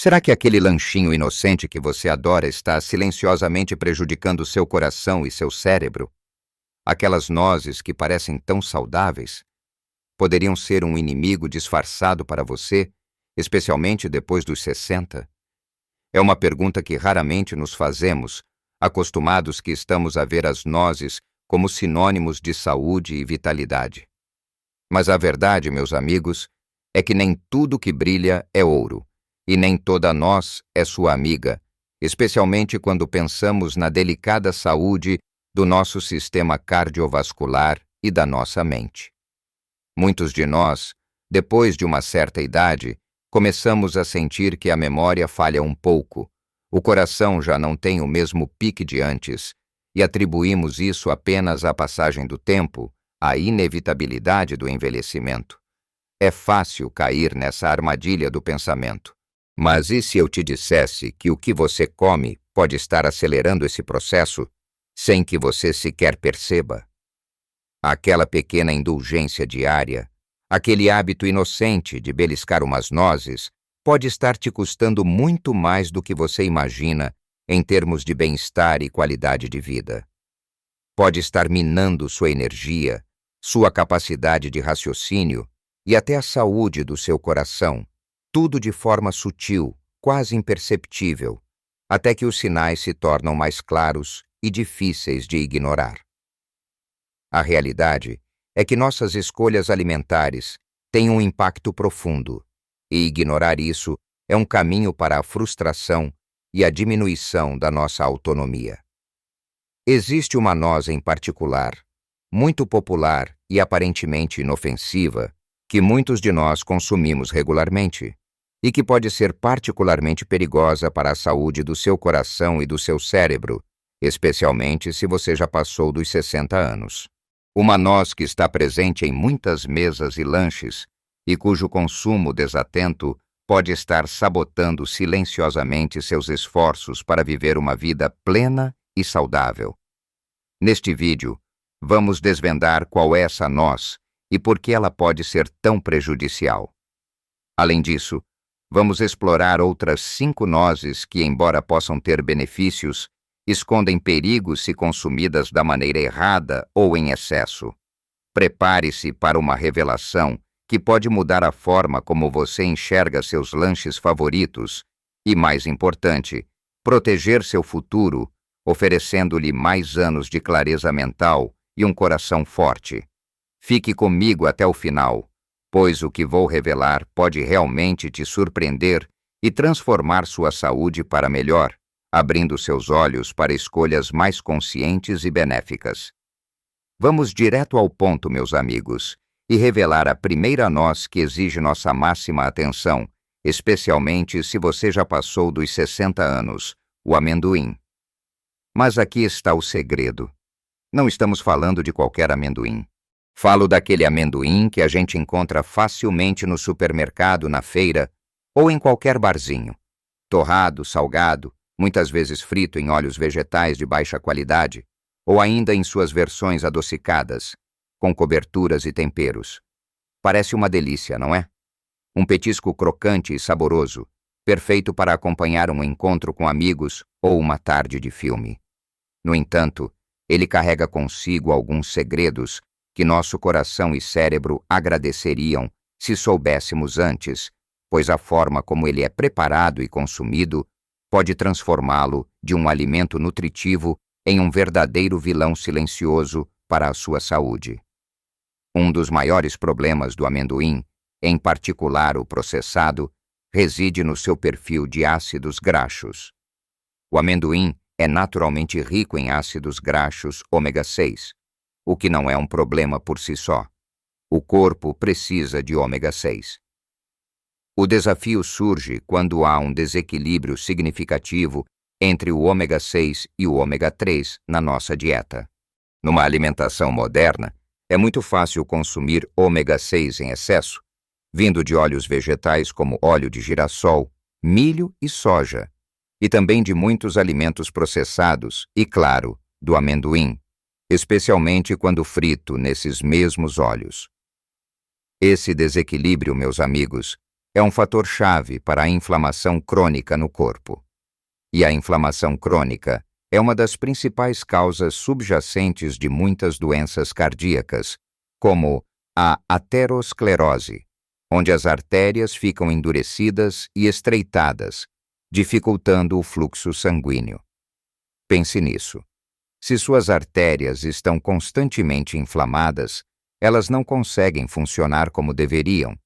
Será que aquele lanchinho inocente que você adora está silenciosamente prejudicando seu coração e seu cérebro? Aquelas nozes que parecem tão saudáveis poderiam ser um inimigo disfarçado para você, especialmente depois dos 60? É uma pergunta que raramente nos fazemos, acostumados que estamos a ver as nozes como sinônimos de saúde e vitalidade. Mas a verdade, meus amigos, é que nem tudo que brilha é ouro, e nem toda noz é sua amiga, especialmente quando pensamos na delicada saúde do nosso sistema cardiovascular e da nossa mente. Muitos de nós, depois de uma certa idade, começamos a sentir que a memória falha um pouco, o coração já não tem o mesmo pique de antes, e atribuímos isso apenas à passagem do tempo, à inevitabilidade do envelhecimento. É fácil cair nessa armadilha do pensamento. Mas e se eu te dissesse que o que você come pode estar acelerando esse processo sem que você sequer perceba? Aquela pequena indulgência diária, aquele hábito inocente de beliscar umas nozes, pode estar te custando muito mais do que você imagina em termos de bem-estar e qualidade de vida. Pode estar minando sua energia, sua capacidade de raciocínio e até a saúde do seu coração, tudo de forma sutil, quase imperceptível, até que os sinais se tornam mais claros e difíceis de ignorar. A realidade é que nossas escolhas alimentares têm um impacto profundo, e ignorar isso é um caminho para a frustração e a diminuição da nossa autonomia. Existe uma noz em particular, muito popular e aparentemente inofensiva, que muitos de nós consumimos regularmente, e que pode ser particularmente perigosa para a saúde do seu coração e do seu cérebro, especialmente se você já passou dos 60 anos. Uma noz que está presente em muitas mesas e lanches, e cujo consumo desatento pode estar sabotando silenciosamente seus esforços para viver uma vida plena e saudável. Neste vídeo, vamos desvendar qual é essa noz e por que ela pode ser tão prejudicial. Além disso, vamos explorar outras 5 nozes que, embora possam ter benefícios, escondem perigos se consumidas da maneira errada ou em excesso. Prepare-se para uma revelação que pode mudar a forma como você enxerga seus lanches favoritos e, mais importante, proteger seu futuro, oferecendo-lhe mais anos de clareza mental e um coração forte. Fique comigo até o final, pois o que vou revelar pode realmente te surpreender e transformar sua saúde para melhor, abrindo seus olhos para escolhas mais conscientes e benéficas. Vamos direto ao ponto, meus amigos, e revelar a primeira noz que exige nossa máxima atenção, especialmente se você já passou dos 60 anos, o amendoim. Mas aqui está o segredo. Não estamos falando de qualquer amendoim. Falo daquele amendoim que a gente encontra facilmente no supermercado, na feira ou em qualquer barzinho. Torrado, salgado, muitas vezes frito em óleos vegetais de baixa qualidade, ou ainda em suas versões adocicadas, com coberturas e temperos. Parece uma delícia, não é? Um petisco crocante e saboroso, perfeito para acompanhar um encontro com amigos ou uma tarde de filme. No entanto, ele carrega consigo alguns segredos que nosso coração e cérebro agradeceriam se soubéssemos antes, pois a forma como ele é preparado e consumido pode transformá-lo de um alimento nutritivo em um verdadeiro vilão silencioso para a sua saúde. Um dos maiores problemas do amendoim, em particular o processado, reside no seu perfil de ácidos graxos. O amendoim é naturalmente rico em ácidos graxos ômega 6, o que não é um problema por si só. O corpo precisa de ômega 6. O desafio surge quando há um desequilíbrio significativo entre o ômega 6 e o ômega 3 na nossa dieta. Numa alimentação moderna, é muito fácil consumir ômega 6 em excesso, vindo de óleos vegetais como óleo de girassol, milho e soja, e também de muitos alimentos processados e, claro, do amendoim, especialmente quando frito nesses mesmos óleos. Esse desequilíbrio, meus amigos, é um fator-chave para a inflamação crônica no corpo. E a inflamação crônica é uma das principais causas subjacentes de muitas doenças cardíacas, como a aterosclerose, onde as artérias ficam endurecidas e estreitadas, dificultando o fluxo sanguíneo. Pense nisso. Se suas artérias estão constantemente inflamadas, elas não conseguem funcionar como deveriam,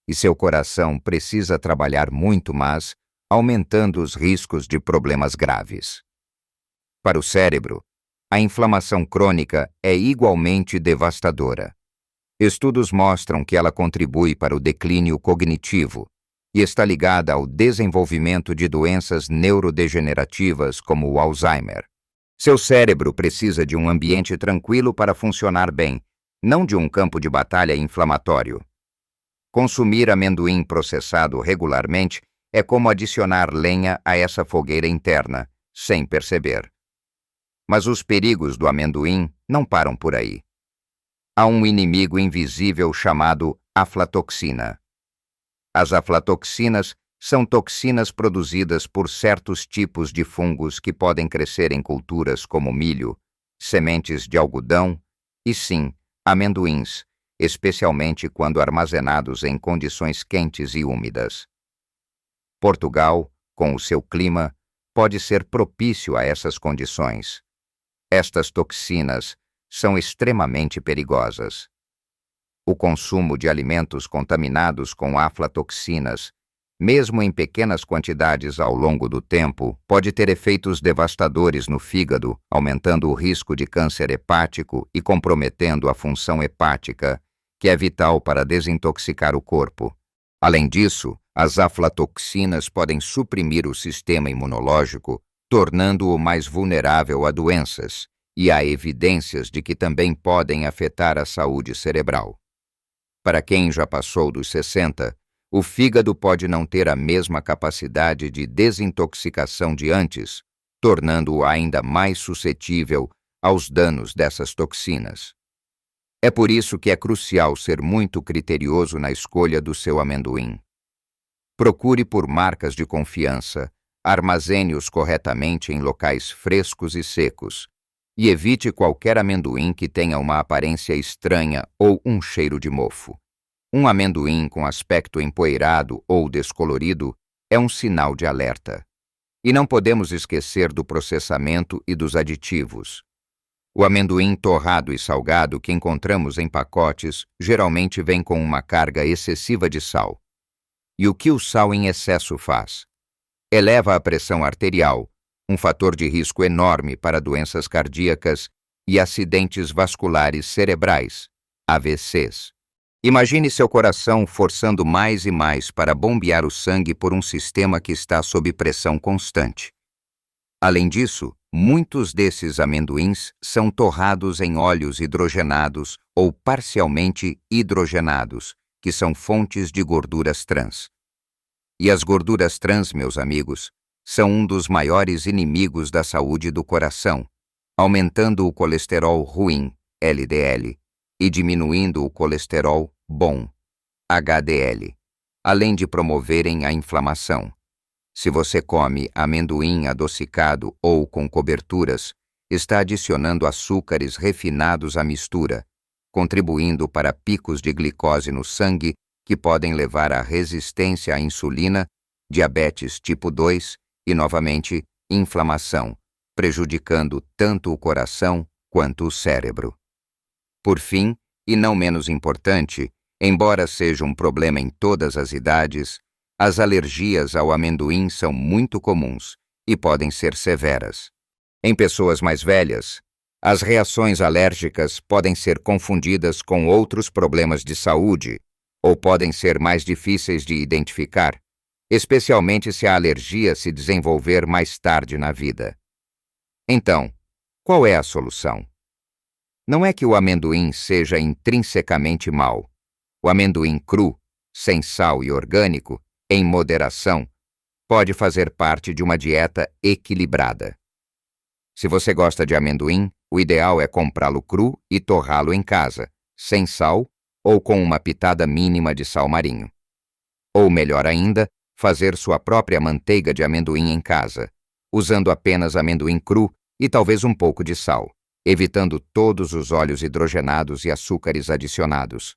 e seu coração precisa trabalhar muito mais, aumentando os riscos de problemas graves. Para o cérebro, a inflamação crônica é igualmente devastadora. Estudos mostram que ela contribui para o declínio cognitivo e está ligada ao desenvolvimento de doenças neurodegenerativas como o Alzheimer. Seu cérebro precisa de um ambiente tranquilo para funcionar bem, não de um campo de batalha inflamatório. Consumir amendoim processado regularmente é como adicionar lenha a essa fogueira interna, sem perceber. Mas os perigos do amendoim não param por aí. Há um inimigo invisível chamado aflatoxina. As aflatoxinas são toxinas produzidas por certos tipos de fungos que podem crescer em culturas como milho, sementes de algodão e, sim, amendoins, especialmente quando armazenados em condições quentes e úmidas. Portugal, com o seu clima, pode ser propício a essas condições. Estas toxinas são extremamente perigosas. O consumo de alimentos contaminados com aflatoxinas, mesmo em pequenas quantidades ao longo do tempo, pode ter efeitos devastadores no fígado, aumentando o risco de câncer hepático e comprometendo a função hepática, que é vital para desintoxicar o corpo. Além disso, as aflatoxinas podem suprimir o sistema imunológico, tornando-o mais vulnerável a doenças, e há evidências de que também podem afetar a saúde cerebral. Para quem já passou dos 60, o fígado pode não ter a mesma capacidade de desintoxicação de antes, tornando-o ainda mais suscetível aos danos dessas toxinas. É por isso que é crucial ser muito criterioso na escolha do seu amendoim. Procure por marcas de confiança, armazene-os corretamente em locais frescos e secos, e evite qualquer amendoim que tenha uma aparência estranha ou um cheiro de mofo. Um amendoim com aspecto empoeirado ou descolorido é um sinal de alerta. E não podemos esquecer do processamento e dos aditivos. O amendoim torrado e salgado que encontramos em pacotes geralmente vem com uma carga excessiva de sal. E o que o sal em excesso faz? Eleva a pressão arterial, um fator de risco enorme para doenças cardíacas e acidentes vasculares cerebrais, AVCs. Imagine seu coração forçando mais e mais para bombear o sangue por um sistema que está sob pressão constante. Além disso, muitos desses amendoins são torrados em óleos hidrogenados ou parcialmente hidrogenados, que são fontes de gorduras trans. E as gorduras trans, meus amigos, são um dos maiores inimigos da saúde do coração, aumentando o colesterol ruim, LDL, e diminuindo o colesterol bom, HDL, além de promoverem a inflamação. Se você come amendoim adocicado ou com coberturas, está adicionando açúcares refinados à mistura, contribuindo para picos de glicose no sangue que podem levar à resistência à insulina, diabetes tipo 2 e, novamente, inflamação, prejudicando tanto o coração quanto o cérebro. Por fim, e não menos importante, embora seja um problema em todas as idades, as alergias ao amendoim são muito comuns e podem ser severas. Em pessoas mais velhas, as reações alérgicas podem ser confundidas com outros problemas de saúde ou podem ser mais difíceis de identificar, especialmente se a alergia se desenvolver mais tarde na vida. Então, qual é a solução? Não é que o amendoim seja intrinsecamente mau. O amendoim cru, sem sal e orgânico, em moderação, pode fazer parte de uma dieta equilibrada. Se você gosta de amendoim, o ideal é comprá-lo cru e torrá-lo em casa, sem sal ou com uma pitada mínima de sal marinho. Ou melhor ainda, fazer sua própria manteiga de amendoim em casa, usando apenas amendoim cru e talvez um pouco de sal, evitando todos os óleos hidrogenados e açúcares adicionados.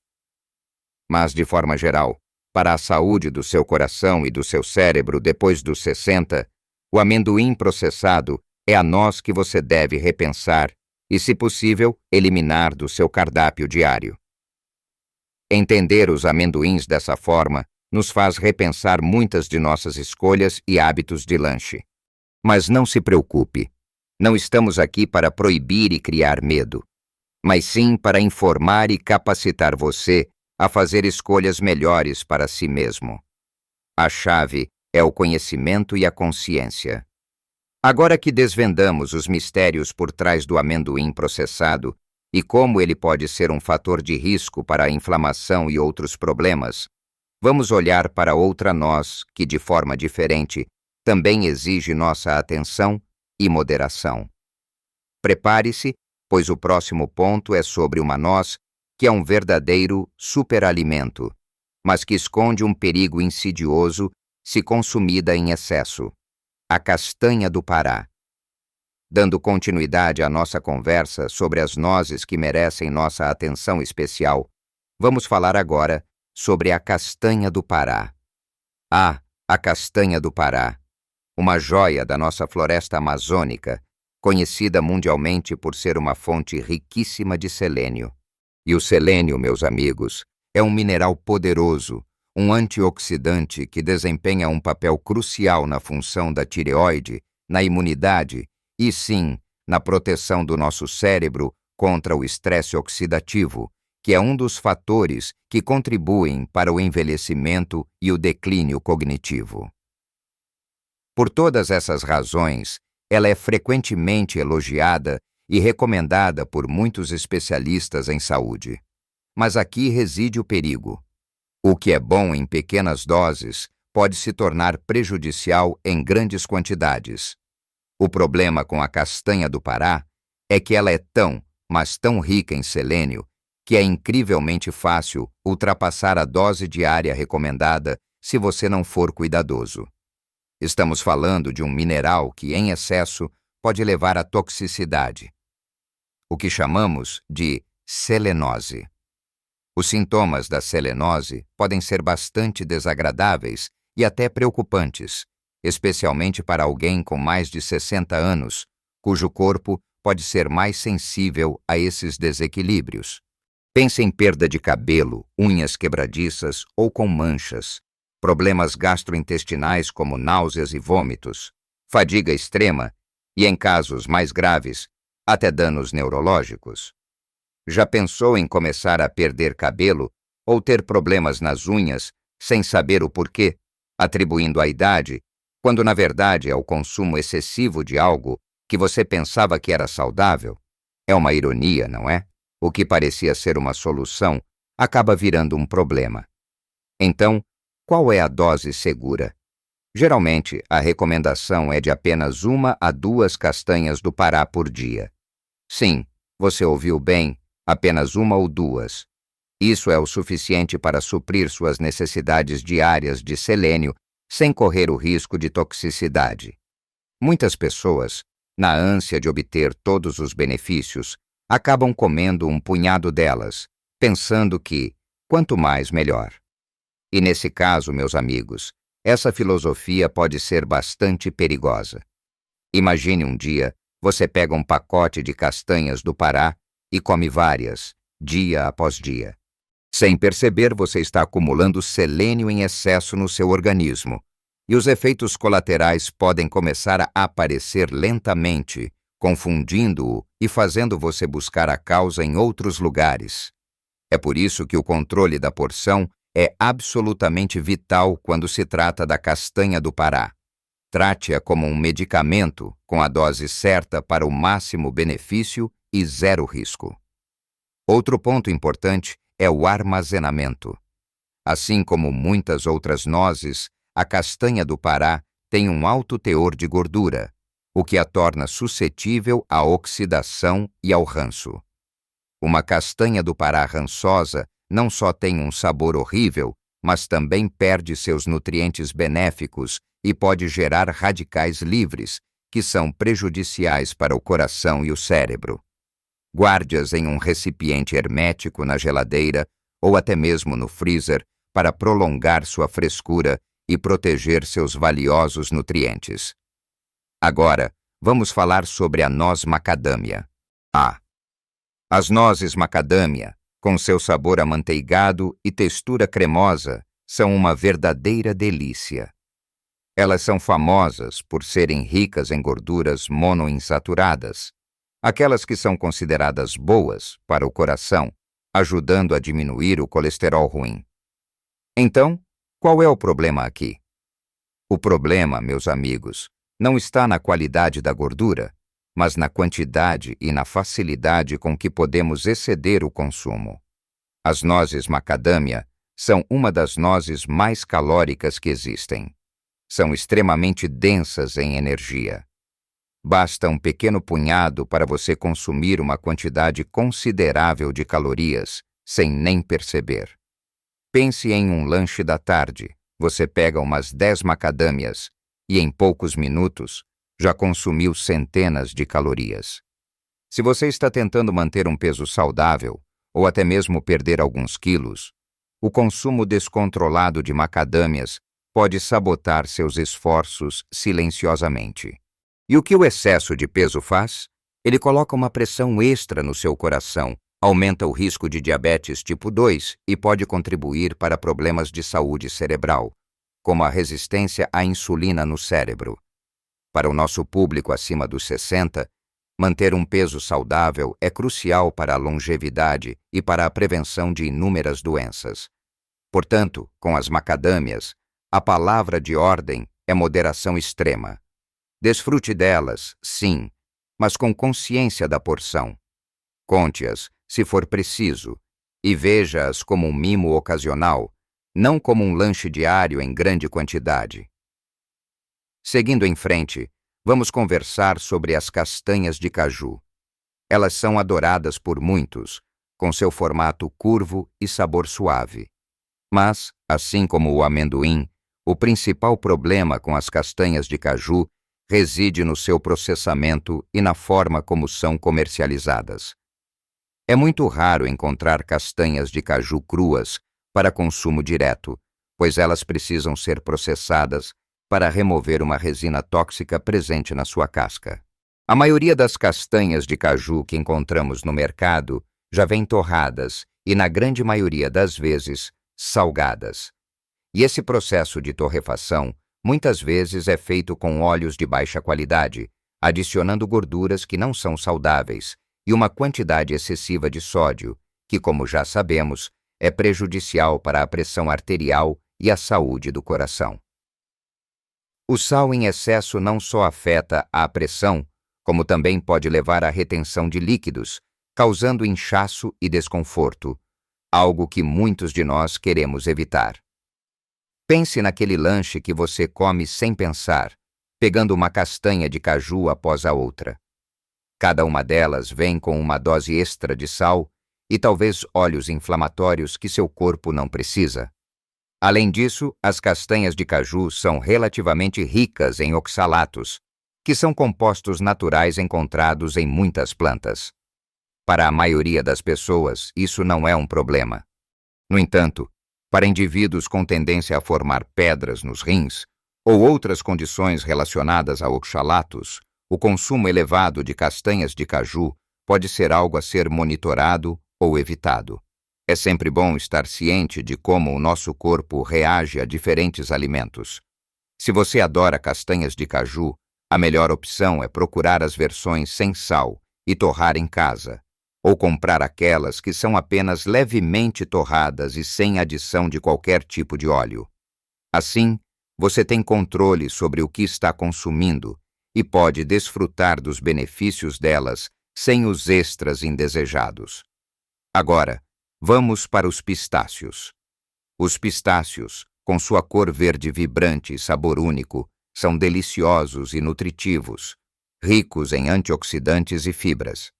Mas, de forma geral, para a saúde do seu coração e do seu cérebro depois dos 60, o amendoim processado é a noz que você deve repensar e, se possível, eliminar do seu cardápio diário. Entender os amendoins dessa forma nos faz repensar muitas de nossas escolhas e hábitos de lanche. Mas não se preocupe, não estamos aqui para proibir e criar medo, mas sim para informar e capacitar você a fazer escolhas melhores para si mesmo. A chave é o conhecimento e a consciência. Agora que desvendamos os mistérios por trás do amendoim processado e como ele pode ser um fator de risco para a inflamação e outros problemas, vamos olhar para outra noz que, de forma diferente, também exige nossa atenção e moderação. Prepare-se, pois o próximo ponto é sobre uma noz que é um verdadeiro superalimento, mas que esconde um perigo insidioso se consumida em excesso: a castanha do Pará. Dando continuidade à nossa conversa sobre as nozes que merecem nossa atenção especial, vamos falar agora sobre a castanha do Pará. A castanha do Pará, uma joia da nossa floresta amazônica, conhecida mundialmente por ser uma fonte riquíssima de selênio. E o selênio, meus amigos, é um mineral poderoso, um antioxidante que desempenha um papel crucial na função da tireoide, na imunidade e, sim, na proteção do nosso cérebro contra o estresse oxidativo, que é um dos fatores que contribuem para o envelhecimento e o declínio cognitivo. Por todas essas razões, ela é frequentemente elogiada e recomendada por muitos especialistas em saúde. Mas aqui reside o perigo. O que é bom em pequenas doses pode se tornar prejudicial em grandes quantidades. O problema com a castanha do Pará é que ela é tão, mas tão rica em selênio, que é incrivelmente fácil ultrapassar a dose diária recomendada se você não for cuidadoso. Estamos falando de um mineral que, em excesso, pode levar à toxicidade, o que chamamos de selenose. Os sintomas da selenose podem ser bastante desagradáveis e até preocupantes, especialmente para alguém com mais de 60 anos, cujo corpo pode ser mais sensível a esses desequilíbrios. Pense em perda de cabelo, unhas quebradiças ou com manchas, problemas gastrointestinais como náuseas e vômitos, fadiga extrema e, em casos mais graves, até danos neurológicos. Já pensou em começar a perder cabelo ou ter problemas nas unhas sem saber o porquê, atribuindo à idade, quando na verdade é o consumo excessivo de algo que você pensava que era saudável? É uma ironia, não é? O que parecia ser uma solução acaba virando um problema. Então, qual é a dose segura? Geralmente, a recomendação é de apenas 1 a 2 castanhas do Pará por dia. Sim, você ouviu bem, apenas 1 ou 2. Isso é o suficiente para suprir suas necessidades diárias de selênio sem correr o risco de toxicidade. Muitas pessoas, na ânsia de obter todos os benefícios, acabam comendo um punhado delas, pensando que, quanto mais, melhor. E nesse caso, meus amigos, essa filosofia pode ser bastante perigosa. Imagine um dia, você pega um pacote de castanhas do Pará e come várias, dia após dia. Sem perceber, você está acumulando selênio em excesso no seu organismo, e os efeitos colaterais podem começar a aparecer lentamente, confundindo-o e fazendo você buscar a causa em outros lugares. É por isso que o controle da porção é absolutamente vital quando se trata da castanha do Pará. Trate-a como um medicamento com a dose certa para o máximo benefício e zero risco. Outro ponto importante é o armazenamento. Assim como muitas outras nozes, a castanha do Pará tem um alto teor de gordura, o que a torna suscetível à oxidação e ao ranço. Uma castanha do Pará rançosa não só tem um sabor horrível, mas também perde seus nutrientes benéficos e pode gerar radicais livres, que são prejudiciais para o coração e o cérebro. Guarde-as em um recipiente hermético na geladeira ou até mesmo no freezer para prolongar sua frescura e proteger seus valiosos nutrientes. Agora, vamos falar sobre a noz macadâmia. As nozes macadâmia, com seu sabor amanteigado e textura cremosa, são uma verdadeira delícia. Elas são famosas por serem ricas em gorduras monoinsaturadas, aquelas que são consideradas boas para o coração, ajudando a diminuir o colesterol ruim. Então, qual é o problema aqui? O problema, meus amigos, não está na qualidade da gordura, mas na quantidade e na facilidade com que podemos exceder o consumo. As nozes macadâmia são uma das nozes mais calóricas que existem. São extremamente densas em energia. Basta um pequeno punhado para você consumir uma quantidade considerável de calorias, sem nem perceber. Pense em um lanche da tarde. Você pega umas 10 macadâmias e, em poucos minutos, já consumiu centenas de calorias. Se você está tentando manter um peso saudável, ou até mesmo perder alguns quilos, o consumo descontrolado de macadâmias pode sabotar seus esforços silenciosamente. E o que o excesso de peso faz? Ele coloca uma pressão extra no seu coração, aumenta o risco de diabetes tipo 2 e pode contribuir para problemas de saúde cerebral, como a resistência à insulina no cérebro. Para o nosso público acima dos 60, manter um peso saudável é crucial para a longevidade e para a prevenção de inúmeras doenças. Portanto, com as macadâmias, a palavra de ordem é moderação extrema. Desfrute delas, sim, mas com consciência da porção. Conte-as, se for preciso, e veja-as como um mimo ocasional, não como um lanche diário em grande quantidade. Seguindo em frente, vamos conversar sobre as castanhas de caju. Elas são adoradas por muitos, com seu formato curvo e sabor suave. Mas, assim como o amendoim, o principal problema com as castanhas de caju reside no seu processamento e na forma como são comercializadas. É muito raro encontrar castanhas de caju cruas para consumo direto, pois elas precisam ser processadas para remover uma resina tóxica presente na sua casca. A maioria das castanhas de caju que encontramos no mercado já vêm torradas e, na grande maioria das vezes, salgadas. E esse processo de torrefação muitas vezes é feito com óleos de baixa qualidade, adicionando gorduras que não são saudáveis e uma quantidade excessiva de sódio, que, como já sabemos, é prejudicial para a pressão arterial e a saúde do coração. O sal em excesso não só afeta a pressão, como também pode levar à retenção de líquidos, causando inchaço e desconforto, algo que muitos de nós queremos evitar. Pense naquele lanche que você come sem pensar, pegando uma castanha de caju após a outra. Cada uma delas vem com uma dose extra de sal e talvez óleos inflamatórios que seu corpo não precisa. Além disso, as castanhas de caju são relativamente ricas em oxalatos, que são compostos naturais encontrados em muitas plantas. Para a maioria das pessoas, isso não é um problema. No entanto, para indivíduos com tendência a formar pedras nos rins ou outras condições relacionadas a oxalatos, o consumo elevado de castanhas de caju pode ser algo a ser monitorado ou evitado. É sempre bom estar ciente de como o nosso corpo reage a diferentes alimentos. Se você adora castanhas de caju, a melhor opção é procurar as versões sem sal e torrar em casa, ou comprar aquelas que são apenas levemente torradas e sem adição de qualquer tipo de óleo. Assim, você tem controle sobre o que está consumindo e pode desfrutar dos benefícios delas sem os extras indesejados. Agora, vamos para os pistácios. Os pistácios, com sua cor verde vibrante e sabor único, são deliciosos e nutritivos, ricos em antioxidantes e fibras.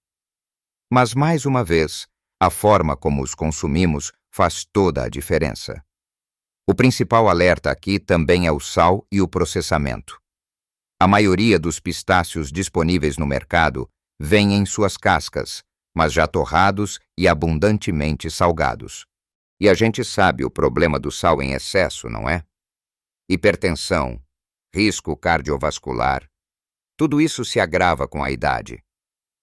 Mas, mais uma vez, a forma como os consumimos faz toda a diferença. O principal alerta aqui também é o sal e o processamento. A maioria dos pistácios disponíveis no mercado vem em suas cascas, mas já torrados e abundantemente salgados. E a gente sabe o problema do sal em excesso, não é? Hipertensão, risco cardiovascular, tudo isso se agrava com a idade.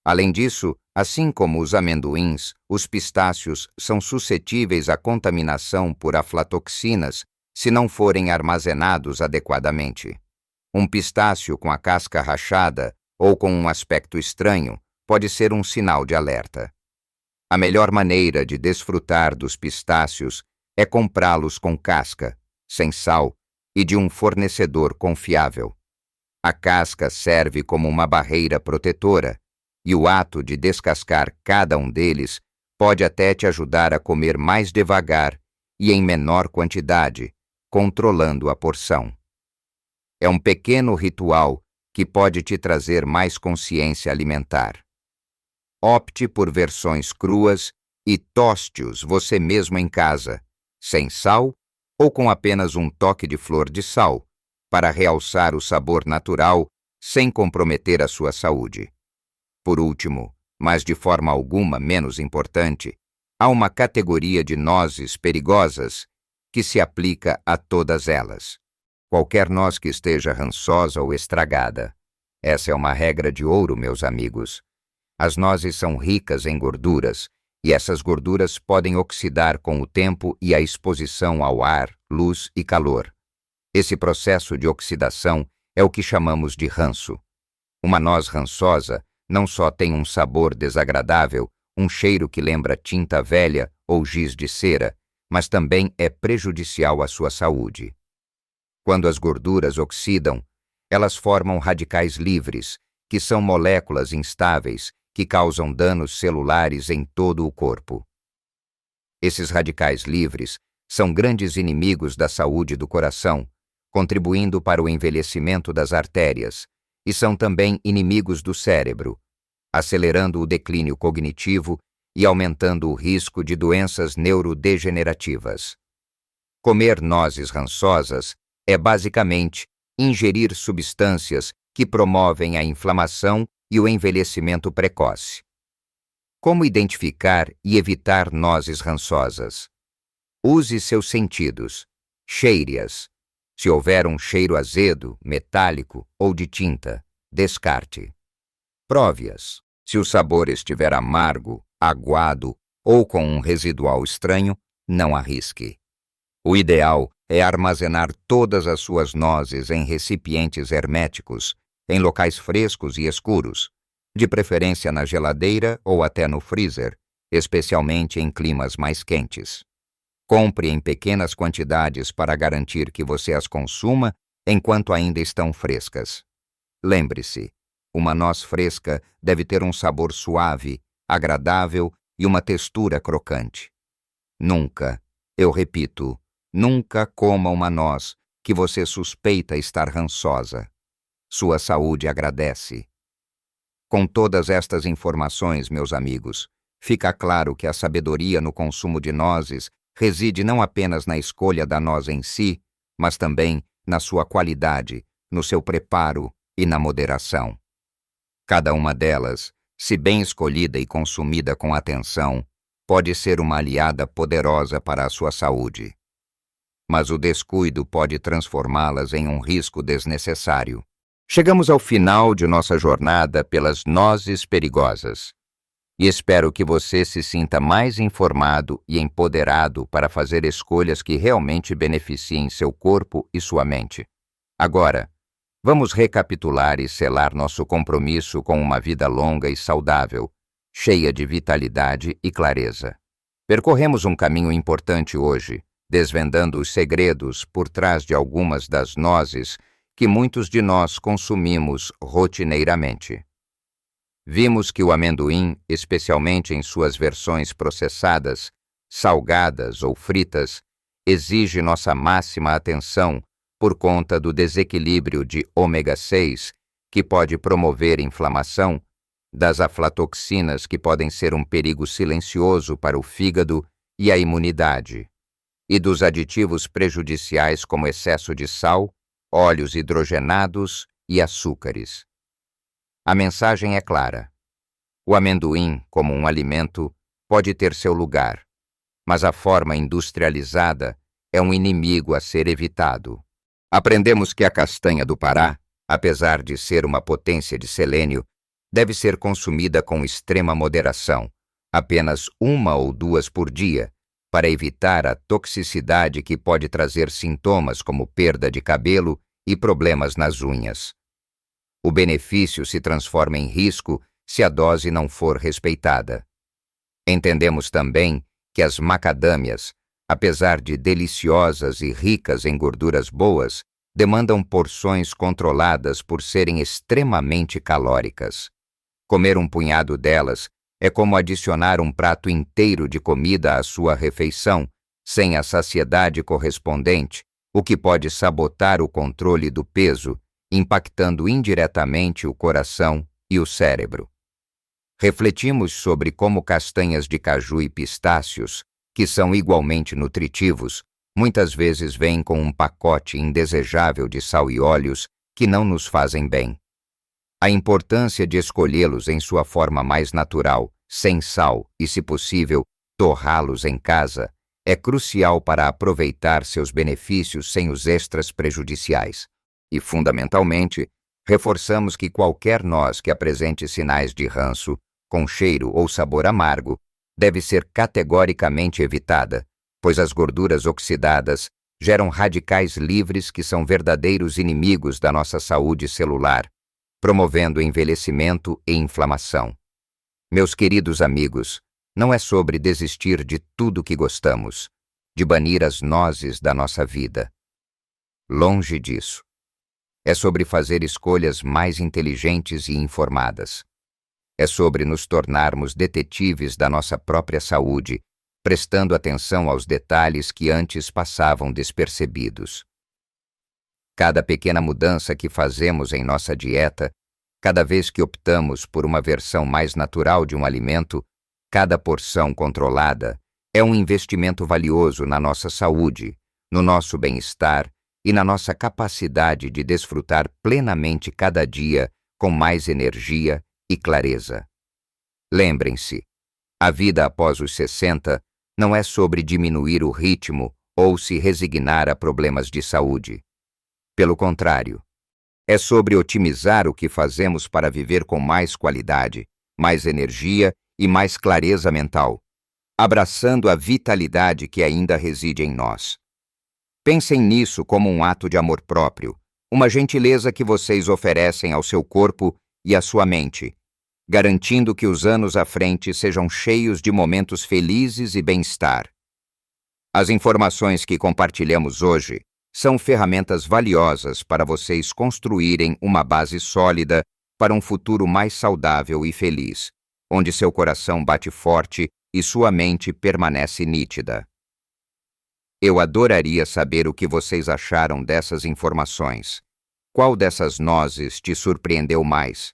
Além disso, assim como os amendoins, os pistácios são suscetíveis à contaminação por aflatoxinas se não forem armazenados adequadamente. Um pistácio com a casca rachada ou com um aspecto estranho pode ser um sinal de alerta. A melhor maneira de desfrutar dos pistácios é comprá-los com casca, sem sal e de um fornecedor confiável. A casca serve como uma barreira protetora, e o ato de descascar cada um deles pode até te ajudar a comer mais devagar e em menor quantidade, controlando a porção. É um pequeno ritual que pode te trazer mais consciência alimentar. Opte por versões cruas e toste-os você mesmo em casa, sem sal ou com apenas um toque de flor de sal, para realçar o sabor natural sem comprometer a sua saúde. Por último, mas de forma alguma menos importante, há uma categoria de nozes perigosas que se aplica a todas elas. Qualquer noz que esteja rançosa ou estragada. Essa é uma regra de ouro, meus amigos. As nozes são ricas em gorduras, e essas gorduras podem oxidar com o tempo e a exposição ao ar, luz e calor. Esse processo de oxidação é o que chamamos de ranço. Uma noz rançosa não só tem um sabor desagradável, um cheiro que lembra tinta velha ou giz de cera, mas também é prejudicial à sua saúde. Quando as gorduras oxidam, elas formam radicais livres, que são moléculas instáveis que causam danos celulares em todo o corpo. Esses radicais livres são grandes inimigos da saúde do coração, contribuindo para o envelhecimento das artérias, e são também inimigos do cérebro, acelerando o declínio cognitivo e aumentando o risco de doenças neurodegenerativas. Comer nozes rançosas é basicamente ingerir substâncias que promovem a inflamação e o envelhecimento precoce. Como identificar e evitar nozes rançosas? Use seus sentidos. Cheire-as. Se houver um cheiro azedo, metálico ou de tinta, descarte. Prove-as. Se o sabor estiver amargo, aguado ou com um residual estranho, não arrisque. O ideal é armazenar todas as suas nozes em recipientes herméticos, em locais frescos e escuros, de preferência na geladeira ou até no freezer, especialmente em climas mais quentes. Compre em pequenas quantidades para garantir que você as consuma enquanto ainda estão frescas. Lembre-se, uma noz fresca deve ter um sabor suave, agradável e uma textura crocante. Nunca, eu repito, nunca coma uma noz que você suspeita estar rançosa. Sua saúde agradece. Com todas estas informações, meus amigos, fica claro que a sabedoria no consumo de nozes reside não apenas na escolha da noz em si, mas também na sua qualidade, no seu preparo e na moderação. Cada uma delas, se bem escolhida e consumida com atenção, pode ser uma aliada poderosa para a sua saúde. Mas o descuido pode transformá-las em um risco desnecessário. Chegamos ao final de nossa jornada pelas nozes perigosas. E espero que você se sinta mais informado e empoderado para fazer escolhas que realmente beneficiem seu corpo e sua mente. Agora, vamos recapitular e selar nosso compromisso com uma vida longa e saudável, cheia de vitalidade e clareza. Percorremos um caminho importante hoje, desvendando os segredos por trás de algumas das nozes que muitos de nós consumimos rotineiramente. Vimos que o amendoim, especialmente em suas versões processadas, salgadas ou fritas, exige nossa máxima atenção por conta do desequilíbrio de ômega 6, que pode promover inflamação, das aflatoxinas que podem ser um perigo silencioso para o fígado e a imunidade. e dos aditivos prejudiciais como excesso de sal, óleos hidrogenados e açúcares. A mensagem é clara. O amendoim, como um alimento, pode ter seu lugar, mas a forma industrializada é um inimigo a ser evitado. Aprendemos que a castanha do Pará, apesar de ser uma potência de selênio, deve ser consumida com extrema moderação, apenas 1 ou 2 por dia, para evitar a toxicidade que pode trazer sintomas como perda de cabelo e problemas nas unhas. O benefício se transforma em risco se a dose não for respeitada. Entendemos também que as macadâmias, apesar de deliciosas e ricas em gorduras boas, demandam porções controladas por serem extremamente calóricas. Comer um punhado delas é como adicionar um prato inteiro de comida à sua refeição, sem a saciedade correspondente, o que pode sabotar o controle do peso, impactando indiretamente o coração e o cérebro. Refletimos sobre como castanhas de caju e pistácios, que são igualmente nutritivos, muitas vezes vêm com um pacote indesejável de sal e óleos que não nos fazem bem. A importância de escolhê-los em sua forma mais natural, sem sal e, se possível, torrá-los em casa, é crucial para aproveitar seus benefícios sem os extras prejudiciais. E, fundamentalmente, reforçamos que qualquer noz que apresente sinais de ranço, com cheiro ou sabor amargo, deve ser categoricamente evitada, pois as gorduras oxidadas geram radicais livres que são verdadeiros inimigos da nossa saúde celular, promovendo envelhecimento e inflamação. Meus queridos amigos, não é sobre desistir de tudo que gostamos, de banir as nozes da nossa vida. Longe disso. É sobre fazer escolhas mais inteligentes e informadas. É sobre nos tornarmos detetives da nossa própria saúde, prestando atenção aos detalhes que antes passavam despercebidos. Cada pequena mudança que fazemos em nossa dieta, cada vez que optamos por uma versão mais natural de um alimento, cada porção controlada, é um investimento valioso na nossa saúde, no nosso bem-estar e na nossa capacidade de desfrutar plenamente cada dia com mais energia e clareza. Lembrem-se, a vida após os 60 não é sobre diminuir o ritmo ou se resignar a problemas de saúde. Pelo contrário, é sobre otimizar o que fazemos para viver com mais qualidade, mais energia e mais clareza mental, abraçando a vitalidade que ainda reside em nós. Pensem nisso como um ato de amor próprio, uma gentileza que vocês oferecem ao seu corpo e à sua mente, garantindo que os anos à frente sejam cheios de momentos felizes e bem-estar. As informações que compartilhamos hoje são ferramentas valiosas para vocês construírem uma base sólida para um futuro mais saudável e feliz, onde seu coração bate forte e sua mente permanece nítida. Eu adoraria saber o que vocês acharam dessas informações. Qual dessas nozes te surpreendeu mais?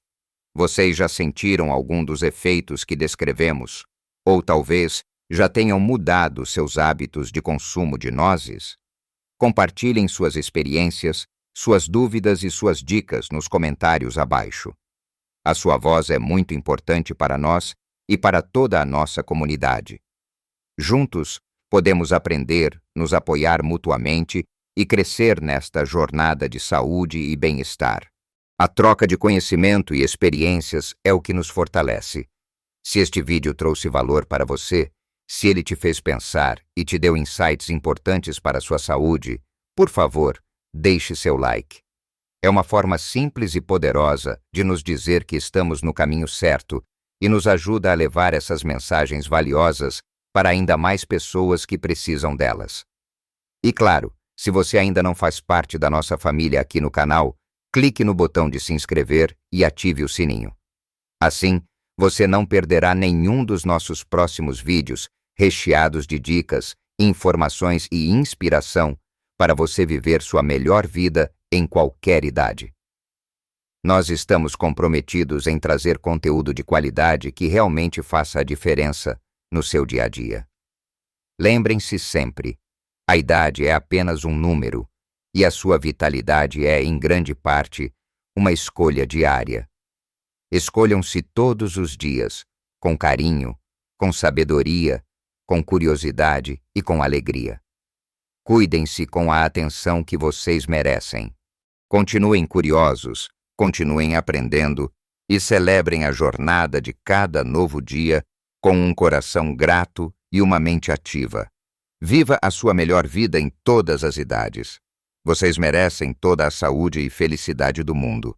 Vocês já sentiram algum dos efeitos que descrevemos? Ou talvez já tenham mudado seus hábitos de consumo de nozes? Compartilhem suas experiências, suas dúvidas e suas dicas nos comentários abaixo. A sua voz é muito importante para nós e para toda a nossa comunidade. Juntos, podemos aprender, nos apoiar mutuamente e crescer nesta jornada de saúde e bem-estar. A troca de conhecimento e experiências é o que nos fortalece. Se este vídeo trouxe valor para você, se ele te fez pensar e te deu insights importantes para a sua saúde, por favor, deixe seu like. É uma forma simples e poderosa de nos dizer que estamos no caminho certo e nos ajuda a levar essas mensagens valiosas para ainda mais pessoas que precisam delas. E claro, se você ainda não faz parte da nossa família aqui no canal, clique no botão de se inscrever e ative o sininho. Assim, você não perderá nenhum dos nossos próximos vídeos recheados de dicas, informações e inspiração para você viver sua melhor vida em qualquer idade. Nós estamos comprometidos em trazer conteúdo de qualidade que realmente faça a diferença no seu dia a dia. Lembrem-se sempre, A idade é apenas um número, e a sua vitalidade é, em grande parte, uma escolha diária. Escolham-se todos os dias, com carinho, com sabedoria, com curiosidade e com alegria. Cuidem-se com a atenção que vocês merecem. Continuem curiosos, continuem aprendendo e celebrem a jornada de cada novo dia com um coração grato e uma mente ativa. Viva a sua melhor vida em todas as idades. Vocês merecem toda a saúde e felicidade do mundo.